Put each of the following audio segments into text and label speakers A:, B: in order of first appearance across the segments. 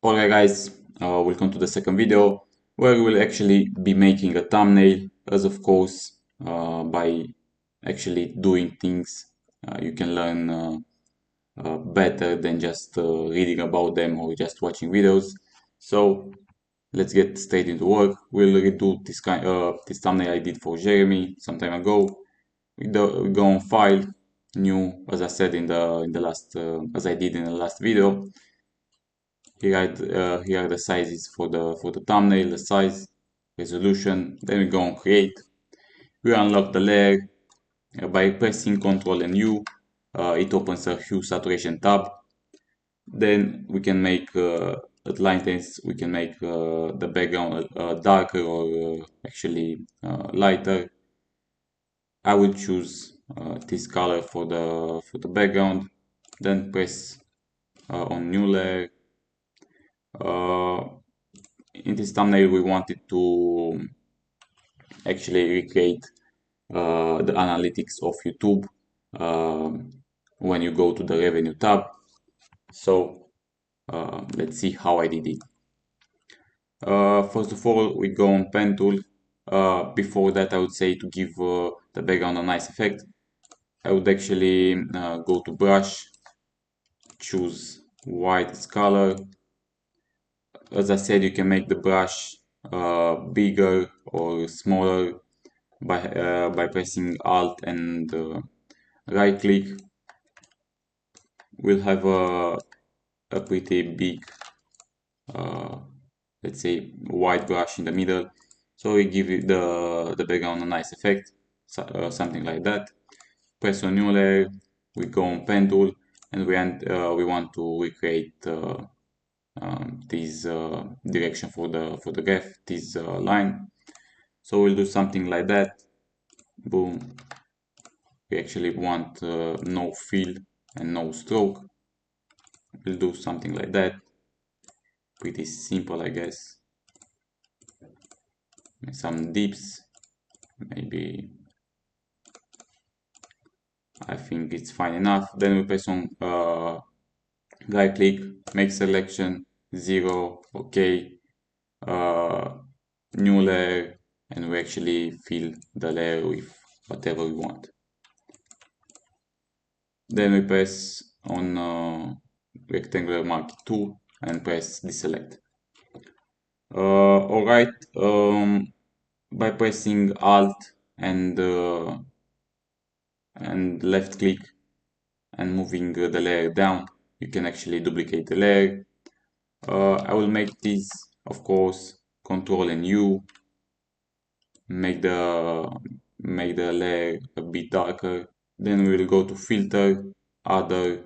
A: Alright guys, welcome to the second video where we'll actually be making a thumbnail as of course by actually doing things you can learn better than just reading about them or just watching videos. So let's get straight into work. We'll redo this thumbnail I did for Jeremy some time ago. We go on file, new, as I said in the last as I did in the last video. Here are the sizes for the thumbnail, the size, resolution. Then we go on create. We unlock the layer by pressing Ctrl and U. It opens a hue saturation tab. Then we can make at line tense. We can make the background darker or actually lighter. I will choose this color for the background. Then press on new layer. In this thumbnail we wanted to actually recreate the analytics of YouTube when you go to the revenue tab. So let's see how I did it. First of all, we go on pen tool. Before that, I would say to give the background a nice effect, I would actually go to brush, choose white as color. As I said, you can make the brush bigger or smaller by pressing Alt and right click. We'll have a pretty big, let's say, white brush in the middle. So we give it the background a nice effect, something like that. Press on new layer, we go on pen tool, and we want to recreate this direction for the graph, this line. So we'll do something like that. Boom. We actually want no fill and no stroke. We'll do something like that. Pretty simple, I guess. Some dips, maybe. I think it's fine enough. Then we press on right click, make selection, 0, OK, new layer, and we actually fill the layer with whatever we want. Then we press on rectangular marquee 2 and press deselect. Alright, by pressing Alt and left click and moving the layer down, you can actually duplicate the layer. I will make this, of course, Ctrl and U, make the layer a bit darker. Then we will go to filter, other,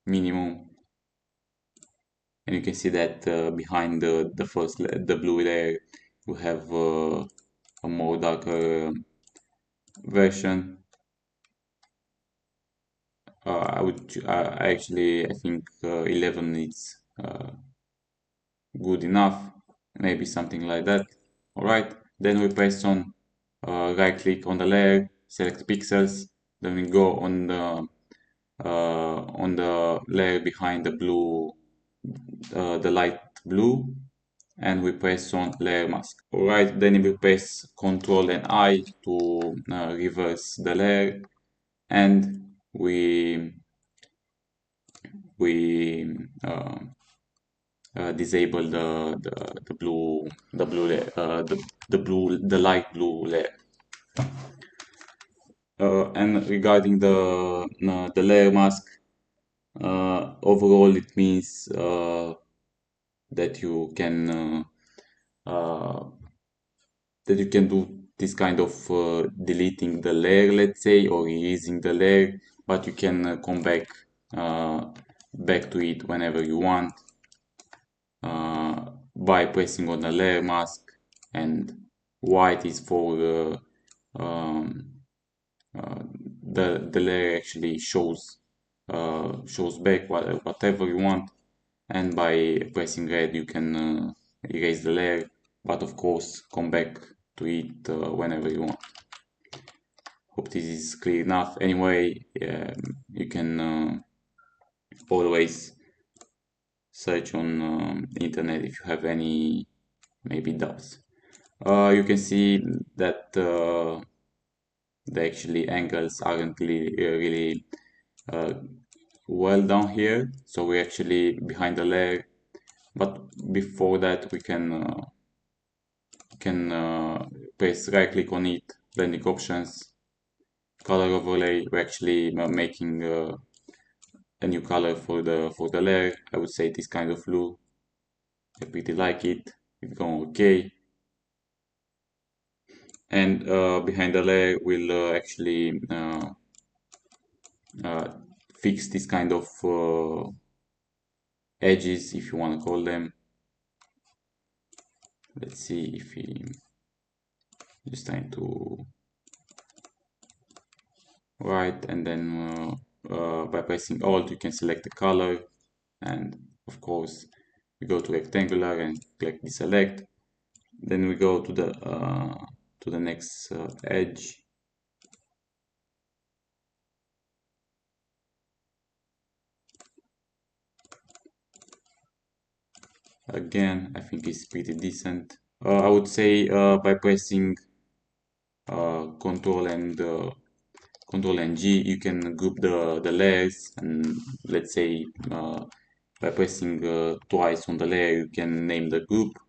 A: minimum, and you can see that behind the blue layer we have a more darker version. I think 11 is good enough, maybe something like that. Alright, then we press on right click on the layer, select pixels, then we go on the layer behind the blue, the light blue, and we press on layer mask. Alright, then we press Ctrl and I to reverse the layer, and we disable the blue layer, the light blue layer. And regarding the layer mask, overall it means that you can do this kind of deleting the layer, let's say, or erasing the layer, but you can come back to it whenever you want by pressing on the layer mask, and white is for the layer actually shows back whatever you want, and by pressing red you can erase the layer, but of course come back to it whenever you want. Hope this is clear enough. Anyway, you can always search on internet if you have any maybe doubts. You can see that the actually angles aren't really well down here, so we're actually behind the layer. But before that, we can press right click on it, blending options, color overlay. We're actually making a new color for the layer. I would say this kind of blue. I pretty like it. It's going okay. And behind the layer, we'll actually fix this kind of edges, if you want to call them. Let's see if he just trying to write, and then by pressing Alt you can select the color, and of course we go to rectangular and click deselect. Then we go to the next edge. Again, I think it's pretty decent. I would say by pressing Control and G, you can group the layers, and let's say by pressing twice on the layer, you can name the group.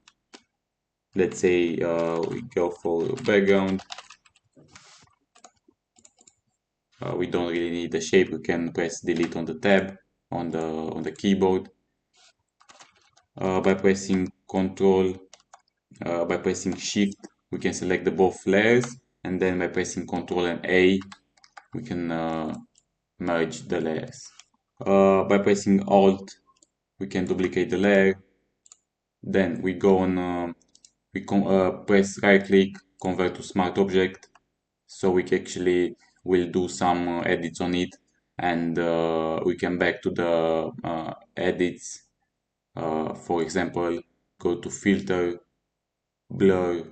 A: Let's say we go for background. We don't really need the shape. We can press delete on the tab on the keyboard. By pressing Control, by pressing Shift, we can select the both layers, and then by pressing Control and A, we can merge the layers. By pressing Alt, we can duplicate the layer. Then we go on, press right click, convert to smart object. So we actually will do some edits on it, and we can back to the edits. For example, go to filter, blur,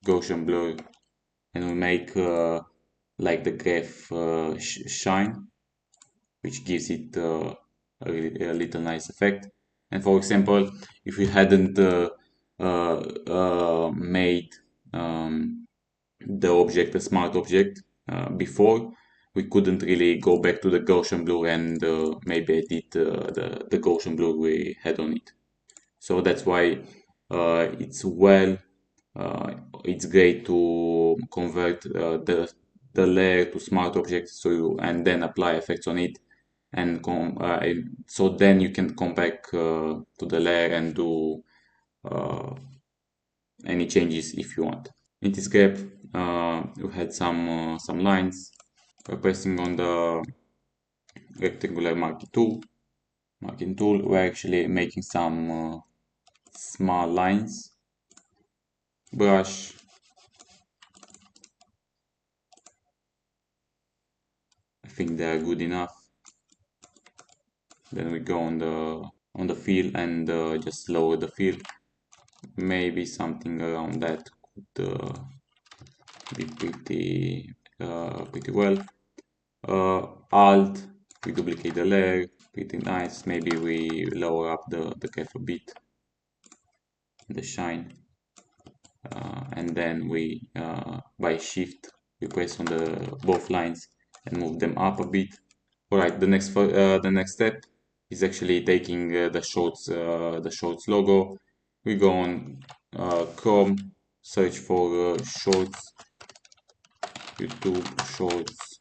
A: Gaussian blur, and we make like the graph shine, which gives it a little nice effect. And for example, if we hadn't made the object a smart object before, we couldn't really go back to the Gaussian blur and maybe edit the Gaussian blur we had on it. So that's why it's it's great to convert the layer to smart objects, and then apply effects on it, and so then you can come back to the layer and do any changes if you want. In this graph, you had some lines. By pressing on the rectangular marking tool, we're actually making some small lines. Brush. I think they are good enough. Then we go on the fill and just lower the fill. Maybe something around that could be pretty well. Alt, we duplicate the layer, pretty nice. Maybe we lower up the graph a bit, the shine, and then we by shift we press on the both lines and move them up a bit. Alright, the next step is actually taking the shorts logo. We go on Chrome, search for shorts, YouTube shorts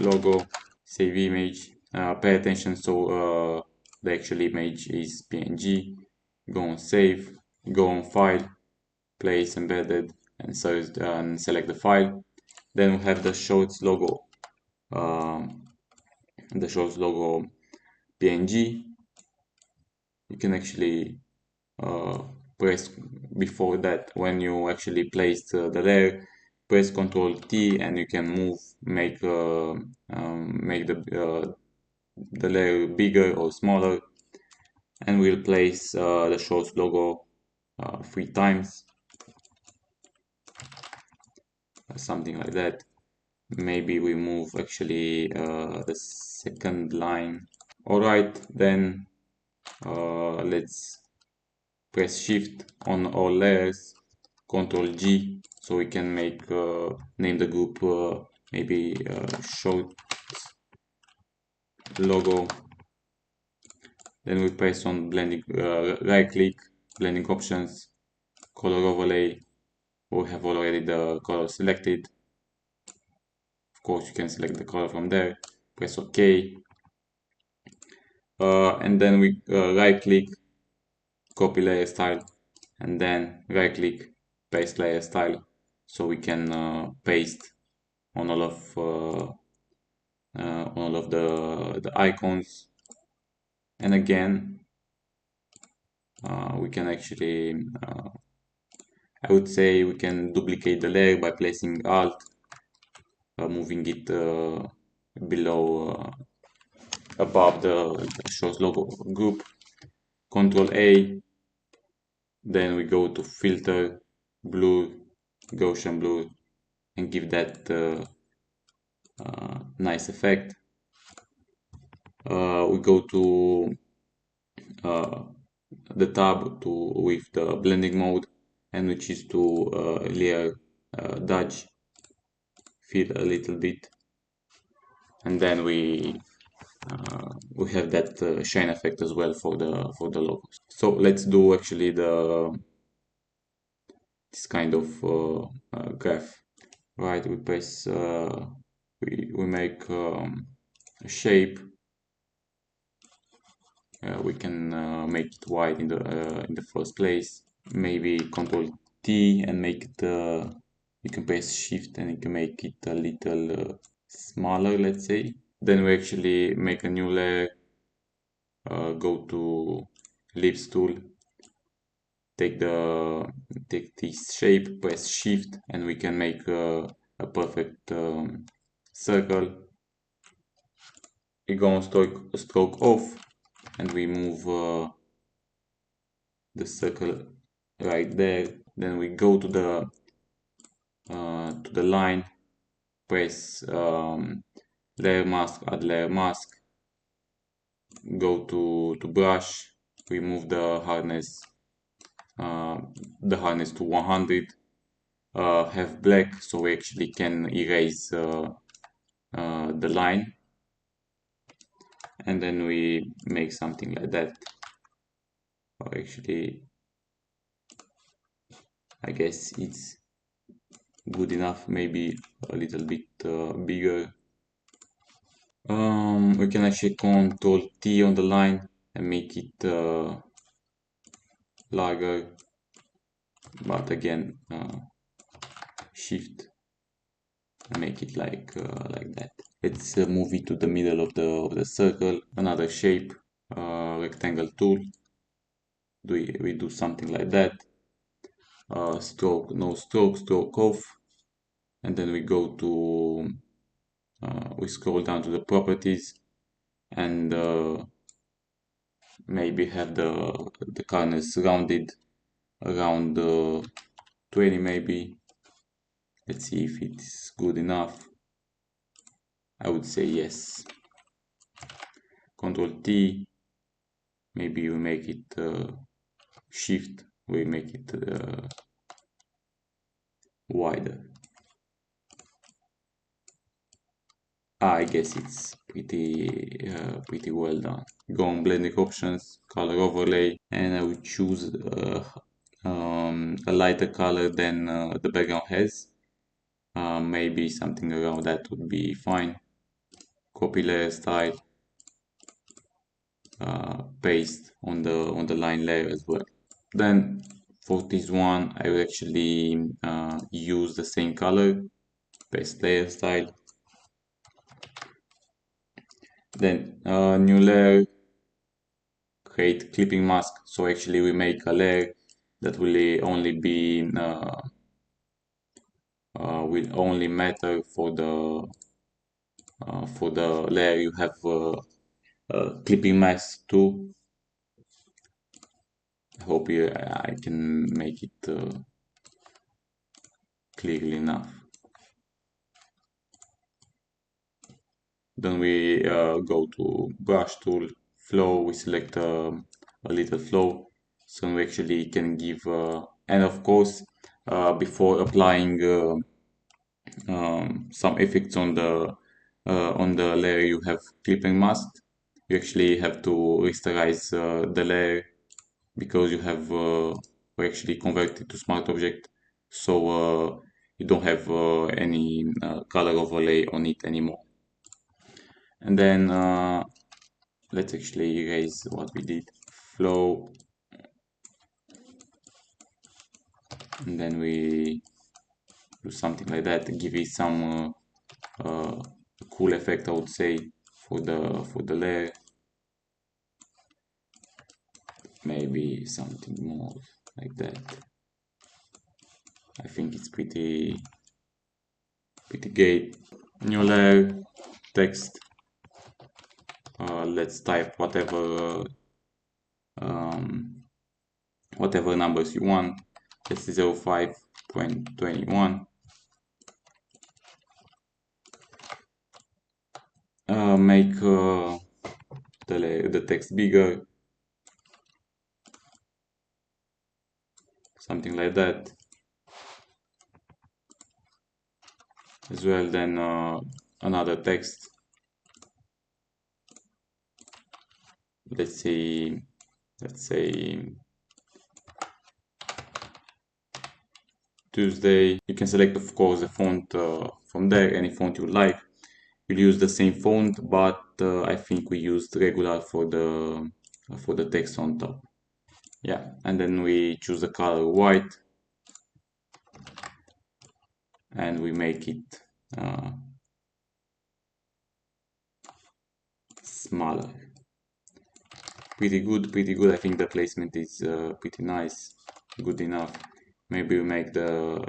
A: logo, save image. Pay attention, so the actual image is PNG. Go on save, go on file, place embedded, and search and select the file. Then we have the shorts logo. The shorts logo PNG. You can actually press before that, when you actually place the layer, press Ctrl T and you can make the layer bigger or smaller, and we'll place the shorts logo 3 times, something like that. Maybe we move actually the second line. Alright, then Let's press shift on all layers, Control G, so we can make name the group maybe short logo. Then we press on blending, right click, blending options, color overlay. We have already the color selected. Of course, you can select the color from there. Press OK, and then we right click, copy layer style, and then right click, paste layer style, so we can paste on all of the icons. And again, we can actually I would say we can duplicate the layer by placing Alt, moving it below above the shorts logo group, Control A, then we go to filter, blur, Gaussian blur, and give that nice effect. We go to the tab with the blending mode, and we choose to layer dodge, fill a little bit, and then we have that shine effect as well for the logos. So let's do actually this kind of graph. Right, we press we make a shape. We can make it white in the first place. Maybe Control T and make it. You can press Shift and you can make it a little smaller, let's say. Then we actually make a new layer. Go to Ellipse tool. Take this shape, press Shift, and we can make a perfect circle. We go on stroke off, and we move the circle right there. Then we go to the line, press layer mask, add layer mask, go to brush, remove the hardness to 100, have black, so we actually can erase the line, and then we make something like that. Or actually, I guess it's good enough, maybe a little bit bigger. We can actually Control T on the line and make it larger, but again Shift and make it like that. Let's move it to the middle of the circle. Another shape, rectangle tool. We do something like that. Stroke, no stroke, stroke off, and then we go to we scroll down to the properties and maybe have the colors rounded around 20 maybe. Let's see if it's good enough. I would say yes. Control T, maybe we make it Shift, we make it wider. I guess it's pretty well done. Go on blending options, color overlay, and I would choose a lighter color than the background has. Maybe something around that would be fine. Copy layer style, paste on the line layer as well. Then for this one, I will actually use the same color, paste layer style. Then new layer, create clipping mask. So actually we make a layer that will only matter for the layer you have clipping mask to. I hope I can make it clearly enough. Then we go to brush tool, flow, we select a little flow, so we actually can give and of course before applying some effects on the layer you have clipping mask, you actually have to rasterize the layer because you have actually converted to smart object, so you don't have any color overlay on it anymore. And then let's actually erase what we did. Flow, and then we do something like that, give it some cool effect, I would say, for the layer. Maybe something more like that. I think it's pretty great. New layer, text. Let's type whatever numbers you want. Let's 05.21. Make the text bigger, something like that as well. Then another text, let's say Tuesday. You can select of course the font from there, any font you like. We'll use the same font, but I think we used regular for the text on top. Yeah, and then we choose the color white and we make it smaller. Pretty good. I think the placement is pretty nice, good enough. Maybe we make the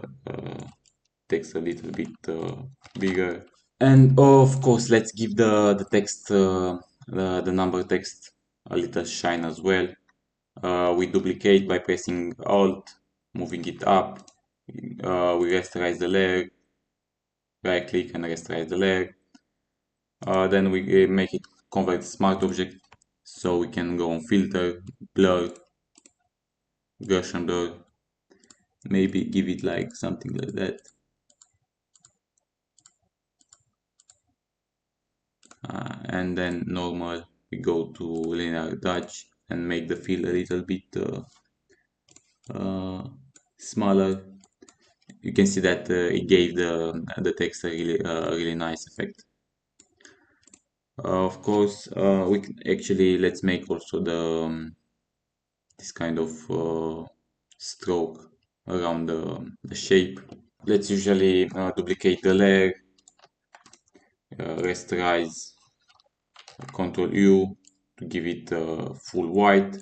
A: text a little bit bigger. And of course, let's give the text, the number text, a little shine as well. We duplicate by pressing Alt, moving it up. We rasterize the layer, right click and rasterize the layer. Then we make it convert smart object, so we can go on filter, blur, Gaussian blur. Maybe give it like something like that. And then normal, we go to linear dodge and make the fill a little bit smaller. You can see that it gave the text a really nice effect. Of course, we can actually, let's make also this kind of stroke around the shape. Let's usually duplicate the layer, rasterize, Ctrl U to give it full white.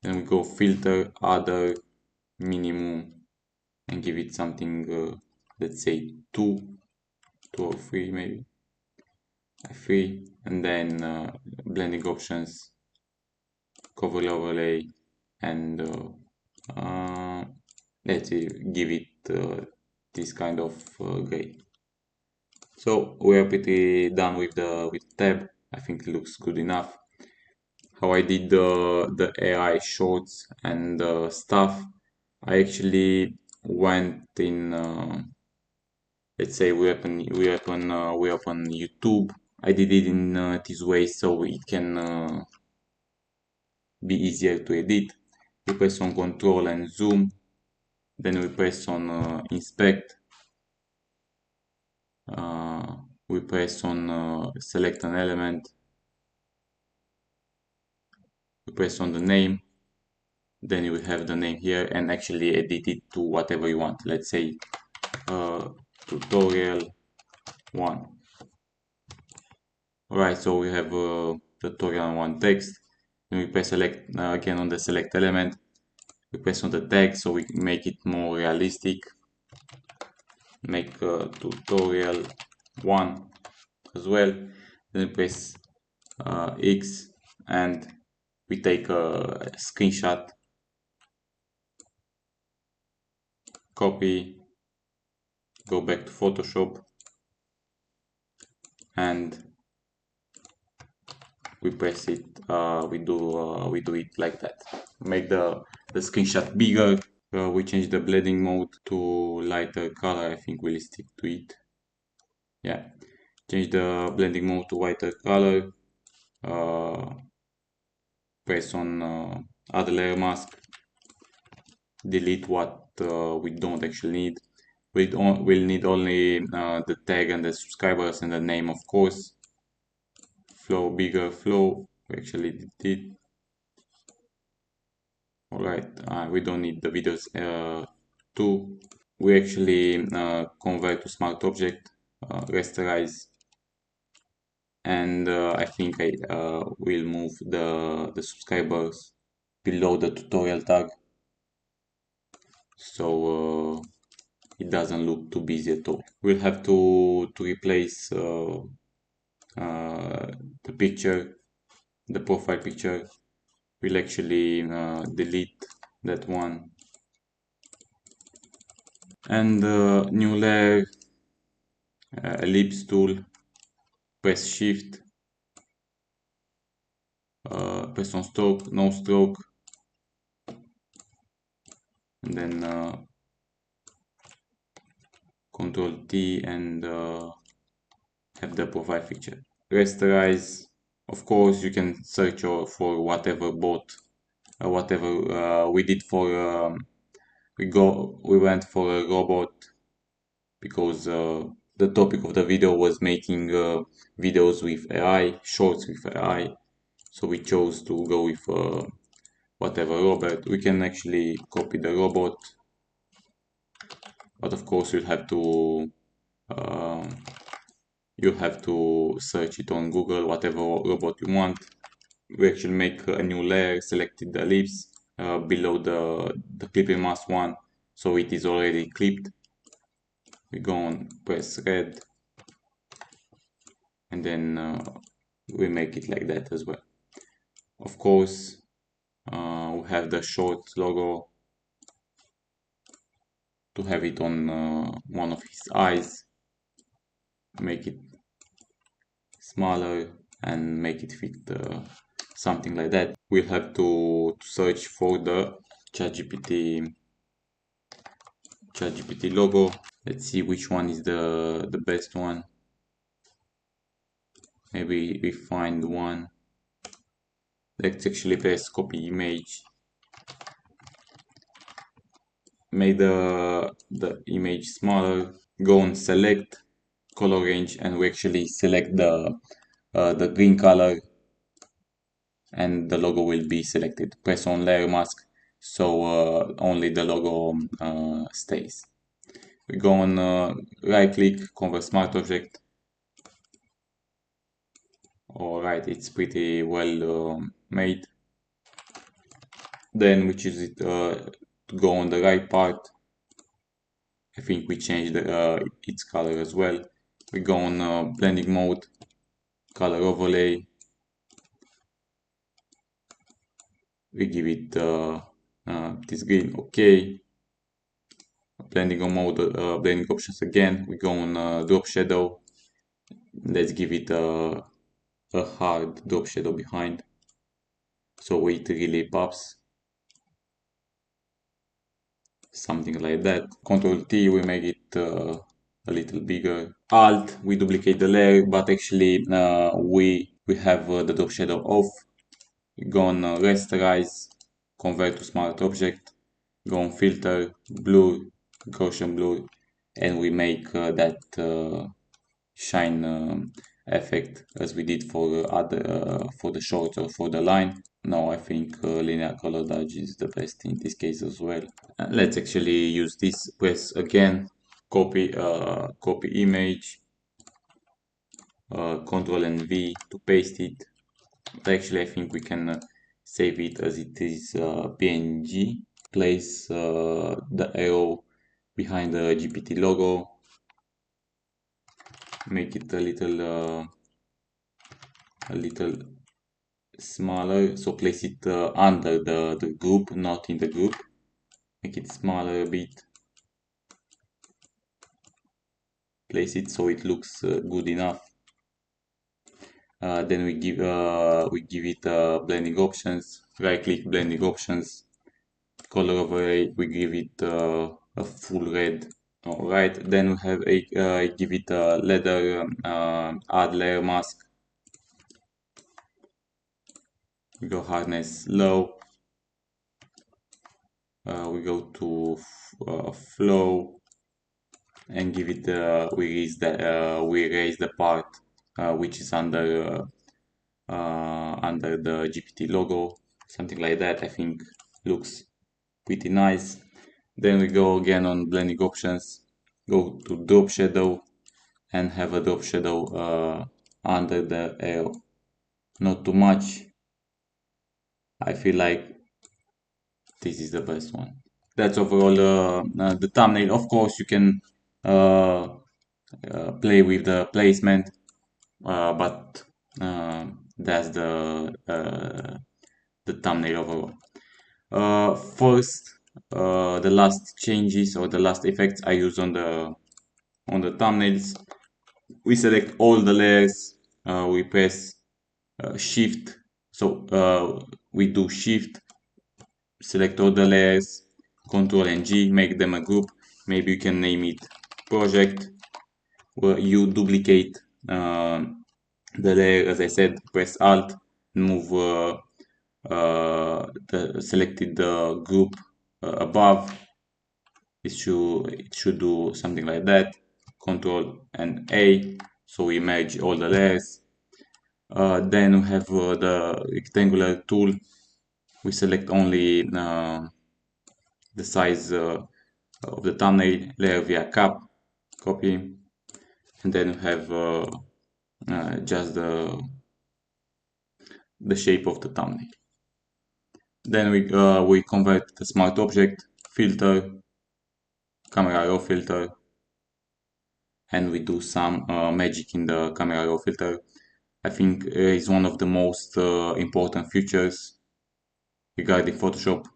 A: Then we go filter, other, minimum, and give it something, let's say 2 or 3 maybe. 3, and then blending options, cover overlay, and let's give it this kind of gray. So we are pretty done with the tab. I think it looks good enough. How I did the AI shorts and stuff, I actually went in. Let's say we open YouTube. I did it in this way so it can be easier to edit. We press on Control and Zoom. Then we press on Inspect. We press on Select an element. We press on the name. Then you will have the name here and actually edit it to whatever you want. Let's say tutorial 1. Alright, so we have tutorial 1 text. Then we press select again on the select element. We press on the tag so we make it more realistic. Make tutorial 1 as well. Then we press X and we take a screenshot, copy, go back to Photoshop and we press it, we do it like that. Make the screenshot bigger. We change the blending mode to lighter color. I think we'll stick to it. Yeah, change the blending mode to whiter color. Press on add layer mask. Delete what we don't actually need. We'll need only the tag and the subscribers and the name, of course. Flow, bigger flow. We actually did. Alright, we don't need the videos too. We actually convert to smart object, rasterize, and I think I will move the subscribers below the tutorial tag, so it doesn't look too busy at all. We'll have to replace the picture, the profile picture. We'll actually delete that one, and new layer, ellipse tool, press shift, press on stroke, no stroke, and then Control T and have the profile picture. Rasterize, of course you can search for whatever bot, whatever we did for we went for a robot because the topic of the video was making videos with AI, shorts with AI, so we chose to go with whatever robot. We can actually copy the robot, but of course uh, you have to search it on Google, whatever robot you want. We actually make a new layer, selected the ellipse below the clipping mask one, so it is already clipped. We go on, press red, and then we make it like that as well. Of course, we have the short logo to have it on one of his eyes. Make it smaller and make it fit something like that. We'll have to search for the ChatGPT logo. Let's see which one is the best one. Maybe we find one. Let's actually press copy image. Make the image smaller. Go on select color range, and we actually select the green color, and the logo will be selected. Press on layer mask, so only the logo stays. We go on right click, convert smart object. Alright, it's pretty well made. Then we choose it to go on the right part. I think we changed its color as well. We go on blending mode, color overlay. We give it this green, okay. Blending on mode, blending options again. We go on drop shadow. Let's give it a hard drop shadow behind, so it really pops. Something like that. Control T, we make it a little bigger. Alt, we duplicate the layer, but actually we have the drop shadow off. We go on rasterize, convert to smart object, go on filter, blur, Gaussian blur, and we make that shine effect as we did for other for the shorts or for the line. No, I think linear color dodge is the best in this case as well. Let's actually use this. Press again, copy image, Control and V to paste it. But actually, I think we can save it as it is PNG. Place the arrow behind the GPT logo. Make it a little smaller. So place it under the group, not in the group. Make it smaller a bit. Place it so it looks good enough. Then we give it blending options, right click blending options, color overlay, we give it a full red. Alright, then we have give it a leather add layer mask. We go hardness low. We go to flow and give it we raise the part which is under the GPT logo, something like that. I think looks pretty nice. Then we go again on blending options, go to drop shadow and have a drop shadow under the arrow. Not too much. I feel like this is the best one. That's overall the thumbnail. Of course, you can uh, play with the placement, but that's the thumbnail overall. First, the last changes or the last effects I use on the thumbnails. We select all the layers. We press Shift. So we do Shift, select all the layers, Control and G, make them a group. Maybe you can name it project. Where you duplicate the layer, as I said, press Alt, move the selected group above. It should do something like that. Control and A, so we merge all the layers. Then we have the rectangular tool. We select only the size of the thumbnail layer via cap, copy, and then we have just the shape of the thumbnail. Then we convert the smart object, filter, camera raw filter, and we do some magic in the camera raw filter. I think is one of the most important features regarding Photoshop.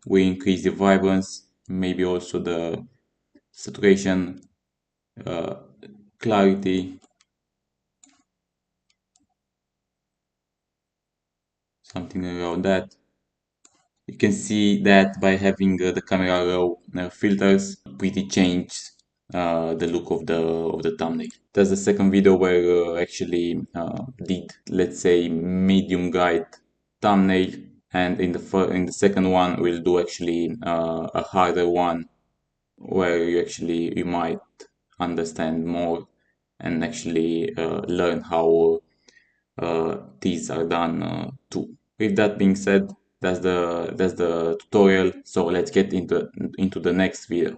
A: We increase the vibrance, maybe also the saturation, uh, clarity, something around that. You can see that by having the camera raw filters, pretty changed the look of the thumbnail. That's the second video where actually did, let's say, medium guide thumbnail, and in the second one we'll do actually a harder one where you might understand more and actually learn how these are done too. With that being said, that's the tutorial. So let's get into the next video.